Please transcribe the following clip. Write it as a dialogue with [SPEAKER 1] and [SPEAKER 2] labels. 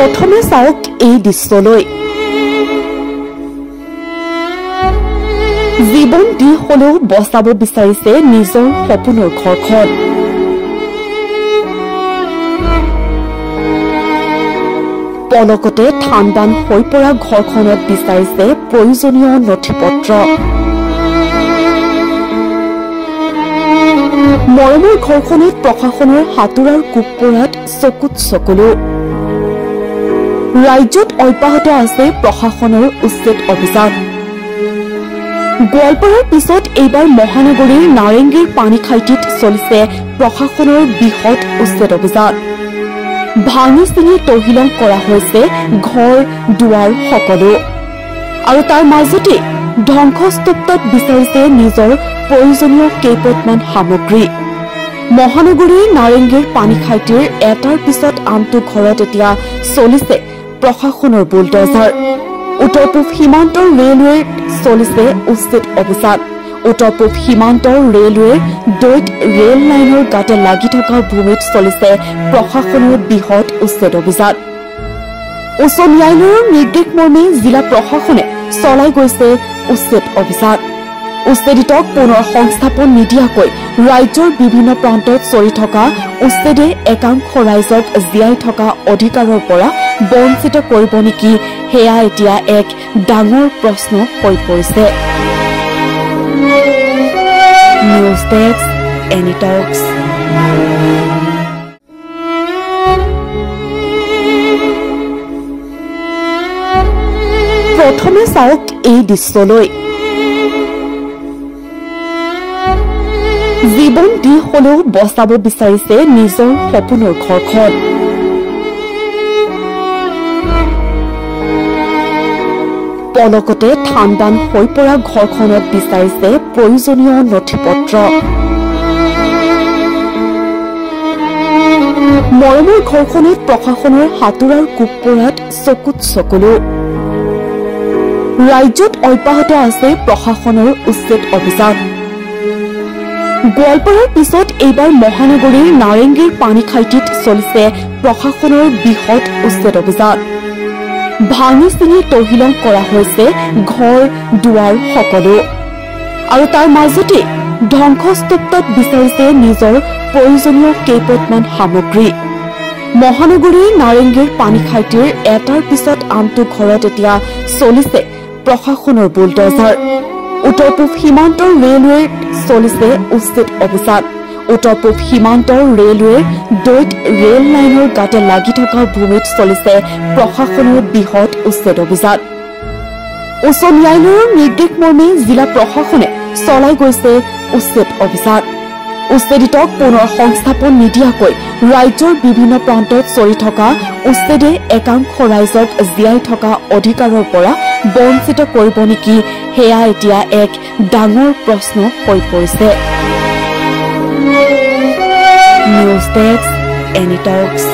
[SPEAKER 1] প্ৰথমে চাওক এই দৃশ্যলৈ। জীৱন দি হলেও বচাব বিচাৰিছে নিজৰ সপোনৰ ঘৰখন। পলকতে ঠাণ্ডান হৈ পৰা ঘৰখনত বিচাৰিছে প্ৰয়োজনীয় নথিপত্ৰ। মৰমৰ ঘৰখনত প্ৰশাসনৰ হাতোৰাৰ কোব পৰাত চকুত চকুলো। ৰাজ্যত অব্যাহত আছে প্ৰশাসনৰ উচ্ছেদ অভিযান। গোৱালপাৰাৰ পিছত এইবাৰ মহানগৰীৰ নাৰেংগীৰ পানীখাইটিত চলিছে প্ৰশাসনৰ বৃহৎ উচ্ছেদ অভিযান। ভাঙি চিঙি তহিলং কৰা হৈছে ঘৰ দুৱাৰ সকলো, আৰু তাৰ মাজতে ধ্বংসস্তূপত বিচাৰিছে নিজৰ প্ৰয়োজনীয় কেইপটমান সামগ্ৰী। মহানগৰীৰ নাৰেংগীৰ পানীখাইটিৰ এটাৰ পিছত আনটো ঘৰত এতিয়া চলিছে প্ৰশাসনৰ বুলডজাৰ। উত্তৰ পূব সীমান্তৰ ৰেলৱেৰ চলিছে উচ্ছেদ অভিযান। উত্তৰ পূব সীমান্তৰ ৰেলৱেৰ দৈত ৰেল লাইনৰ গাতে লাগি থকা ভূমিত চলিছে প্ৰশাসনৰ বৃহৎ উচ্ছেদ অভিযান। উচ্চ ন্যায়ালয়ৰ নিৰ্দেশ মৰ্মে জিলা প্ৰশাসনে চলাই গৈছে উচ্ছেদ অভিযান। উচ্ছেদিতক পুনৰ সংস্থাপন নিদিয়াকৈ ৰাজ্যৰ বিভিন্ন প্ৰান্তত চলি থকা উচ্ছেদে একাংশ ৰাইজক জীয়াই থকা অধিকাৰৰ পৰা বঞ্চিত কৰিব নেকি, সেয়া এতিয়া এক ডাঙৰ প্ৰশ্ন হৈ পৰিছে। নিউজ ডেস্ক, এনি টক্স। প্ৰথমে চাওক এই দৃশ্যলৈ। জীৱন দি হলেও বচাব বিচাৰিছে নিজৰ সপোনৰ ঘৰখন। পলকতে ঠাণ্ডান হৈ পৰা ঘৰখনত বিচাৰিছে প্ৰয়োজনীয় নথিপত্ৰ। মৰমৰ ঘৰখনত প্ৰশাসনৰ হাতোৰাৰ কোব পৰাত চকুত চকুলো। ৰাজ্যত অব্যাহত আছে প্ৰশাসনৰ উচ্ছেদ অভিযান। গোৱালপাৰাৰ পিছত এইবাৰ মহানগৰীৰ নাৰেংগীৰ পানীখাইটিত চলিছে প্ৰশাসনৰ বৃহৎ উচ্ছেদ অভিযান। ভাঙি চিঙি তহিলং কৰা হৈছে ঘৰ দুৱাৰ সকলো, আৰু তাৰ মাজতে ধ্বংসস্তূপত বিচাৰিছে নিজৰ প্ৰয়োজনীয় কেইপটমান সামগ্ৰী। মহানগৰীৰ নাৰেংগীৰ পানীখাইটিৰ এটাৰ পিছত আনটো ঘৰত এতিয়া চলিছে প্ৰশাসনৰ বুলডজাৰ। উত্তৰ পূব সীমান্তৰ ৰেলৱেৰ চলিছে উচ্ছেদ অভিযান। উত্তৰ পূব সীমান্তৰ ৰেলৱেৰ দৈত ৰেল লাইনৰ গাতে লাগি থকা ভূমিত চলিছে প্ৰশাসনৰ বৃহৎ উচ্ছেদ অভিযান। উচ্চ ন্যায়ালয়ৰ নিৰ্দেশ মৰ্মে জিলা প্ৰশাসনে চলাই গৈছে উচ্ছেদ অভিযান। উচ্ছেদিতক পুনৰ সংস্থাপন নিদিয়াকৈ ৰাজ্যৰ বিভিন্ন প্ৰান্তত চলি থকা উচ্ছেদে একাংশ ৰাইজক জীয়াই থকা অধিকাৰৰ পৰা বঞ্চিত কৰিব নেকি, সেয়া এতিয়া এক ডাঙৰ প্ৰশ্ন হৈ পৰিছে। নিউজ ডেস্ক, এনি টক্স।